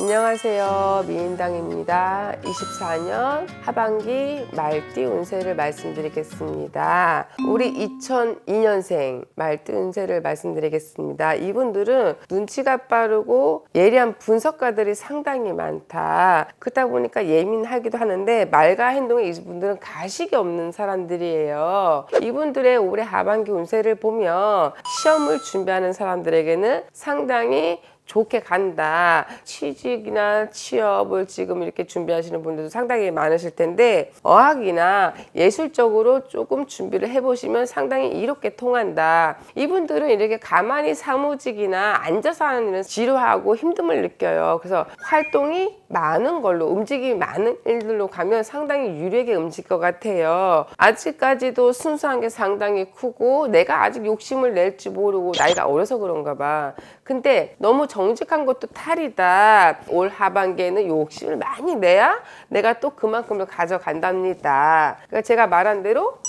안녕하세요. 미인당입니다. 24년 하반기 말띠 운세를 말씀드리겠습니다. 우리 2002년생 말띠 운세를 말씀드리겠습니다. 이분들은 눈치가 빠르고 예리한 분석가들이 상당히 많다. 그렇다 보니까 예민하기도 하는데 말과 행동에 이분들은 가식이 없는 사람들이에요. 이분들의 올해 하반기 운세를 보면 시험을 준비하는 사람들에게는 상당히 좋게 간다. 취직이나 취업을 지금 이렇게 준비하시는 분들도 상당히 많으실 텐데 어학이나 예술적으로 조금 준비를 해보시면 상당히 이롭게 통한다. 이분들은 이렇게 가만히 사무직이나 앉아서 하는 일은 지루하고 힘듦을 느껴요. 그래서 활동이 많은 걸로, 움직임이 많은 일들로 가면 상당히 유리하게 움직일 것 같아요. 아직까지도 순수한 게 상당히 크고 내가 아직 욕심을 낼지 모르고 나이가 어려서 그런가 봐. 근데 너무 정직한 것도 탈이다. 올 하반기에는 욕심을 많이 내야 내가 또 그만큼을 가져간답니다. 그러니까 제가 말한 대로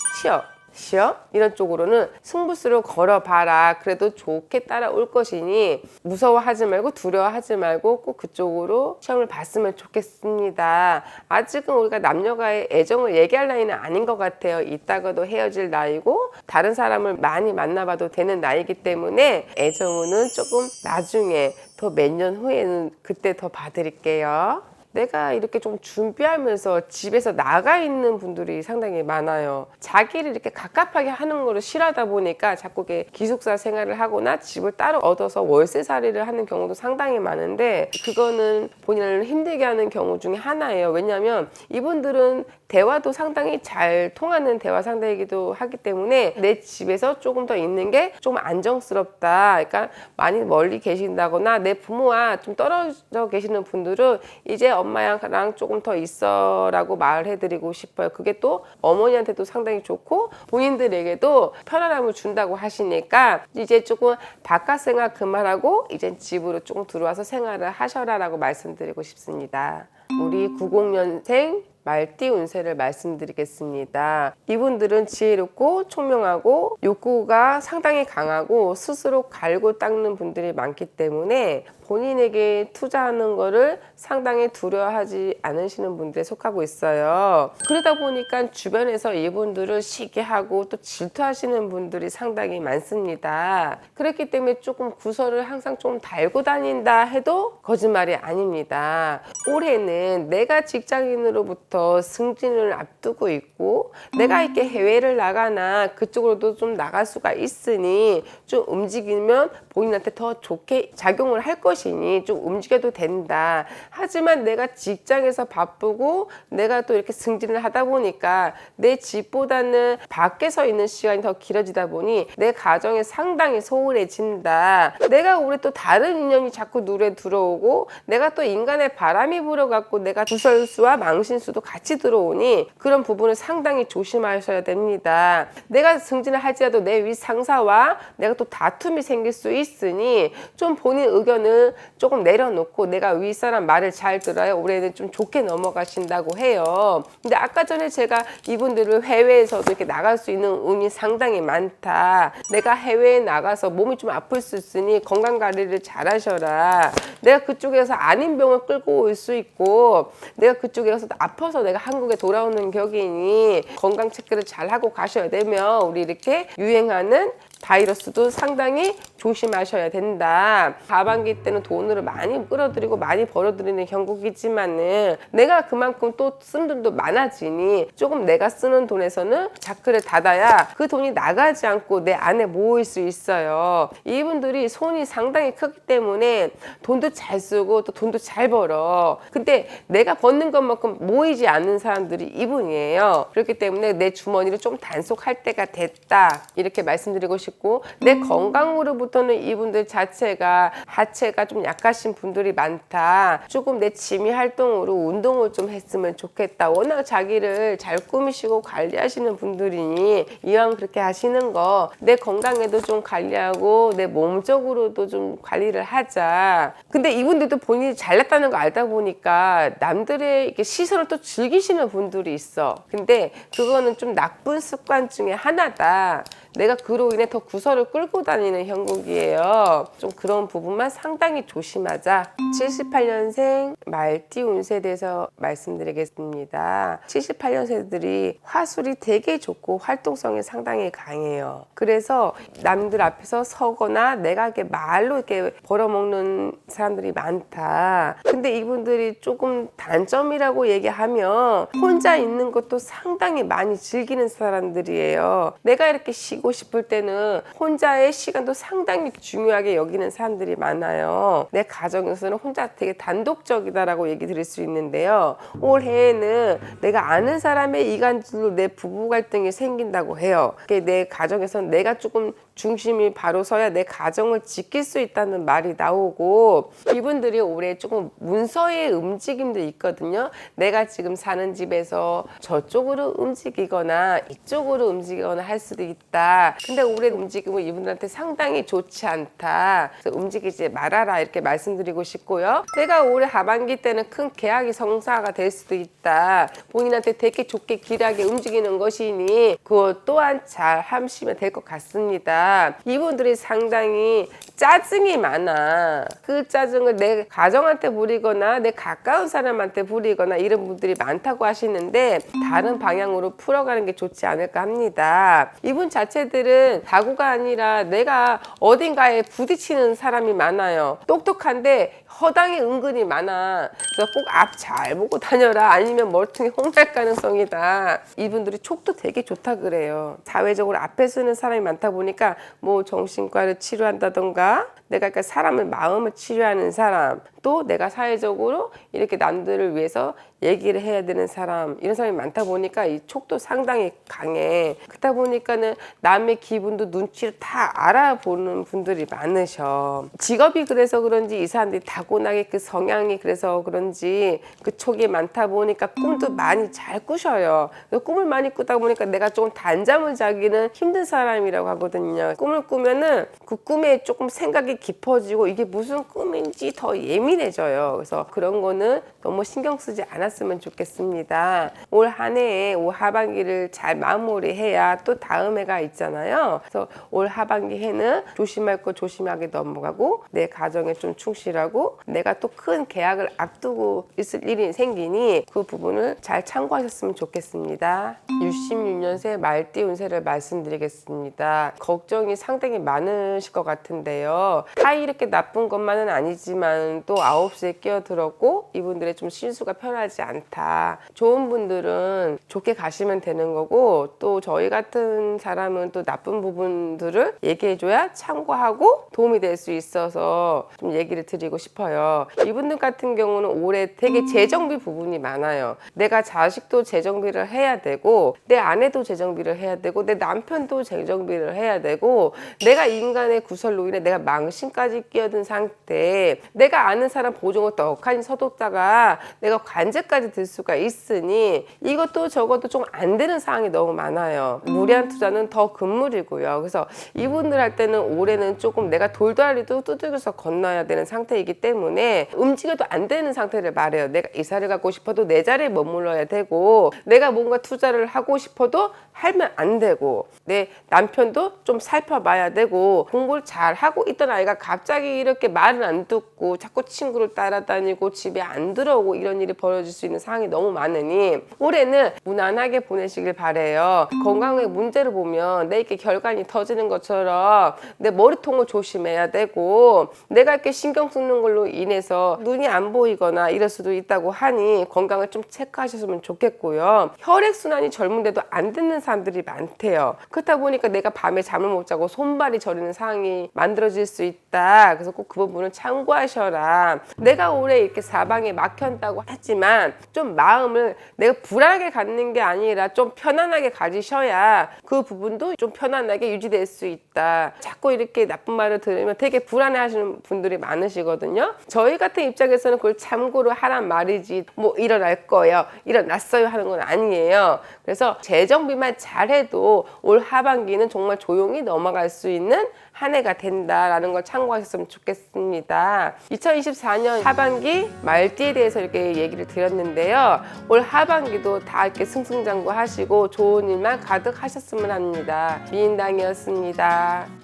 시험 이런 쪽으로는 승부수를 걸어봐라. 그래도 좋게 따라올 것이니 무서워하지 말고 두려워하지 말고 꼭 그쪽으로 시험을 봤으면 좋겠습니다. 아직은 우리가 남녀가의 애정을 얘기할 나이는 아닌 것 같아요. 이따가도 헤어질 나이고 다른 사람을 많이 만나봐도 되는 나이기 때문에 애정은 조금 나중에 더 몇 년 후에는 그때 더 봐드릴게요. 내가 이렇게 좀 준비하면서 집에서 나가 있는 분들이 상당히 많아요. 자기를 이렇게 갑갑하게 하는 거를 싫어하다 보니까 자꾸 기숙사 생활을 하거나 집을 따로 얻어서 월세살이를 하는 경우도 상당히 많은데 그거는 본인을 힘들게 하는 경우 중에 하나예요. 왜냐하면 이분들은 대화도 상당히 잘 통하는 대화 상대이기도 하기 때문에 내 집에서 조금 더 있는 게 좀 안정스럽다. 그러니까 많이 멀리 계신다거나 내 부모와 좀 떨어져 계시는 분들은 이제 엄마랑 조금 더 있어라고 말해드리고 싶어요. 그게 또 어머니한테도 상당히 좋고 본인들에게도 편안함을 준다고 하시니까 이제 조금 바깥 생활 그만하고 이제 집으로 조금 들어와서 생활을 하셔라라고 말씀드리고 싶습니다. 우리 90년생 말띠 운세를 말씀드리겠습니다. 이분들은 지혜롭고 총명하고 욕구가 상당히 강하고 스스로 갈고 닦는 분들이 많기 때문에 본인에게 투자하는 거를 상당히 두려워하지 않으시는 분들에 속하고 있어요. 그러다 보니까 주변에서 이분들을 시기하고 또 질투하시는 분들이 상당히 많습니다. 그렇기 때문에 조금 구설을 항상 좀 달고 다닌다 해도 거짓말이 아닙니다. 올해는 내가 직장인으로부터 승진을 앞두고 있고 내가 이렇게 해외를 나가나 그쪽으로도 좀 나갈 수가 있으니 좀 움직이면 본인한테 더 좋게 작용을 할 것이니 좀 움직여도 된다. 하지만 내가 직장에서 바쁘고 내가 또 이렇게 승진을 하다 보니까 내 집보다는 밖에서 있는 시간이 더 길어지다 보니 내 가정에 상당히 소홀해진다. 내가 올해 또 다른 인연이 자꾸 눈에 들어오고 내가 또 인간의 바람이 불어갖고 내가 구설수와 망신수도 같이 들어오니 그런 부분을 상당히 조심하셔야 됩니다. 내가 승진을 할지라도 내 윗 상사와 내가 또 다툼이 생길 수 있으니 좀 본인 의견을 조금 내려놓고 내가 윗사람 말을 잘 들어야 올해는 좀 좋게 넘어가신다고 해요. 근데 아까 전에 제가 이분들을 해외에서도 이렇게 나갈 수 있는 운이 상당히 많다. 내가 해외에 나가서 몸이 좀 아플 수 있으니 건강관리를 잘 하셔라. 내가 그쪽에서 아닌 병을 끌고 올 수 있고 내가 그쪽에서 아파서 내가 한국에 돌아오는 격이니 건강 체크를 잘 하고 가셔야 되며 우리 이렇게 유행하는 바이러스도 상당히 조심하셔야 된다. 하반기 때는 돈을 많이 끌어들이고 많이 벌어들이는 형국이지만은 내가 그만큼 또 쓰는 돈도 많아지니 조금 내가 쓰는 돈에서는 자크를 닫아야 그 돈이 나가지 않고 내 안에 모일 수 있어요. 이분들이 손이 상당히 크기 때문에 돈도 잘 쓰고 또 돈도 잘 벌어. 근데 내가 버는 것만큼 모이지 않는 사람들이 이분이에요. 그렇기 때문에 내 주머니를 좀 단속할 때가 됐다. 이렇게 말씀드리고 싶고 내 건강으로부터는 이분들 자체가 하체가 좀 약하신 분들이 많다. 조금 내 취미 활동으로 운동을 좀 했으면 좋겠다. 워낙 자기를 잘 꾸미시고 관리하시는 분들이니 이왕 그렇게 하시는 거 내 건강에도 좀 관리하고 내 몸적으로도 좀 관리를 하자. 근데 이분들도 본인이 잘났다는 거 알다 보니까 남들의 이렇게 시선을 또 즐기시는 분들이 있어. 근데 그거는 좀 나쁜 습관 중에 하나다. 내가 그로 인해 더 구설을 끌고 다니는 형국이에요. 좀 그런 부분만 상당히 조심하자. 78년생 말띠 운세에 대해서 말씀드리겠습니다. 78년생들이 화술이 되게 좋고 활동성이 상당히 강해요. 그래서 남들 앞에서 서거나 내가 이렇게 말로 이렇게 벌어먹는 사람들이 많다. 근데 이분들이 조금 단점이라고 얘기하면 혼자 있는 것도 상당히 많이 즐기는 사람들이에요. 내가 이렇게 쉬고 싶을 때는 혼자의 시간도 상당히 중요하게 여기는 사람들이 많아요. 내 가정에서는 혼자 되게 단독적이다라고 얘기 드릴 수 있는데요. 올해에는 내가 아는 사람의 이간질로 내 부부 갈등이 생긴다고 해요. 내 가정에서는 내가 조금 중심이 바로 서야 내 가정을 지킬 수 있다는 말이 나오고, 이분들이 올해 조금 문서의 움직임도 있거든요. 내가 지금 사는 집에서 저쪽으로 움직이거나 이쪽으로 움직이거나 할 수도 있다. 근데 올해 움직임은 이분들한테 상당히 좋지 않다. 그래서 움직이지 말아라 이렇게 말씀드리고 싶고요. 내가 올해 하반기 때는 큰 계약이 성사가 될 수도 있다. 본인한테 되게 좋게 길하게 움직이는 것이니 그것 또한 잘 하시면 될 것 같습니다. 이분들이 상당히 짜증이 많아. 그 짜증을 내 가정한테 부리거나 내 가까운 사람한테 부리거나 이런 분들이 많다고 하시는데, 다른 방향으로 풀어가는 게 좋지 않을까 합니다. 이분 자체들은 다구가 아니라 내가 어딘가에 부딪히는 사람이 많아요. 똑똑한데 허당이 은근히 많아. 그래서 꼭 앞 잘 보고 다녀라. 아니면 멀뚱히 혼날 가능성이다. 이분들이 촉도 되게 좋다 그래요. 사회적으로 앞에 서는 사람이 많다 보니까 뭐 정신과를 치료한다던가 내가 그러니까 사람을 마음을 치료하는 사람, 또 내가 사회적으로 이렇게 남들을 위해서 얘기를 해야 되는 사람, 이런 사람이 많다 보니까 이 촉도 상당히 강해. 그러다 보니까는 남의 기분도 눈치를 다 알아보는 분들이 많으셔. 직업이 그래서 그런지 이 사람들이 타고나게 그 성향이 그래서 그런지 그 촉이 많다 보니까 꿈도 많이 잘 꾸셔요. 꿈을 많이 꾸다 보니까 내가 조금 단잠을 자기는 힘든 사람이라고 하거든요. 꿈을 꾸면은 그 꿈에 조금 생각이 깊어지고 이게 무슨 꿈인지 더 예민해져요. 그래서 그런 거는 너무 신경 쓰지 않았으면 좋겠습니다. 올 한 해에 올 하반기를 잘 마무리해야 또 다음 해가 있잖아요. 그래서 올 하반기 해는 조심할 거 조심하게 넘어가고 내 가정에 좀 충실하고 내가 또 큰 계약을 앞두고 있을 일이 생기니 그 부분을 잘 참고하셨으면 좋겠습니다. 66년생 말띠 운세를 말씀드리겠습니다. 걱정이 상당히 많으실 것 같은데요. 다 이렇게 나쁜 것만은 아니지만 또 9시에 끼어들었고 이분들의 좀 실수가 편하지 않다. 좋은 분들은 좋게 가시면 되는 거고, 또 저희 같은 사람은 또 나쁜 부분들을 얘기해줘야 참고하고 도움이 될 수 있어서 좀 얘기를 드리고 싶어요. 이분들 같은 경우는 올해 되게 재정비 부분이 많아요. 내가 자식도 재정비를 해야 되고 내 아내도 재정비를 해야 되고 내 남편도 재정비를 해야 되고, 내가 인간의 구설로 인해 내가 망신까지 끼어든 상태에 내가 아는 사람 보증을 떡하니 서뒀다가 내가 관제까지 들 수가 있으니 이것도 저것도 좀 안 되는 상황이 너무 많아요. 무리한 투자는 더 금물이고요. 그래서 이분들 할 때는 올해는 조금 내가 돌다리도 두들겨서 건너야 되는 상태이기 때문에 움직여도 안 되는 상태를 말해요. 내가 이사를 가고 싶어도 내 자리에 머물러야 되고, 내가 뭔가 투자를 하고 싶어도 하면 안 되고, 내 남편도 좀 살펴봐야 되고, 공부를 잘 하고 있던 아이가 갑자기 이렇게 말을 안 듣고 자꾸 친구를 따라다니고 집에 안 들어오고 이런 일이 벌어질 수 있는 상황이 너무 많으니 올해는 무난하게 보내시길 바래요. 건강의 문제를 보면 내 이렇게 결간이 터지는 것처럼 내 머리통을 조심해야 되고, 내가 이렇게 신경 쓰는 걸로 인해서 눈이 안 보이거나 이럴 수도 있다고 하니 건강을 좀 체크하셨으면 좋겠고요. 혈액순환이 젊은데도 안 듣는 사람들이 많대요. 그렇다 보니까 내가 밤에 잠을 못 자고 손발이 저리는 상황이 만들어질 수 있다. 그래서 꼭 그 부분을 참고하셔라. 내가 올해 이렇게 사방에 막혔다고 하지만 좀 마음을 내가 불안하게 갖는 게 아니라 좀 편안하게 가지셔야 그 부분도 좀 편안하게 유지될 수 있다. 자꾸 이렇게 나쁜 말을 들으면 되게 불안해 하시는 분들이 많으시거든요. 저희 같은 입장에서는 그걸 참고로 하란 말이지 뭐 일어날 거예요, 일어났어요 하는 건 아니에요. 그래서 재정비만 잘해도 올 하반기는 정말 조용히 넘어갈 수 있는 한 해가 된다라는 걸 걸 참고하셨으면 좋겠습니다. 2024년 하반기 말띠에 대해서 이렇게 얘기를 드렸는데요. 올 하반기도 다 이렇게 승승장구하시고 좋은 일만 가득하셨으면 합니다. 미인당이었습니다.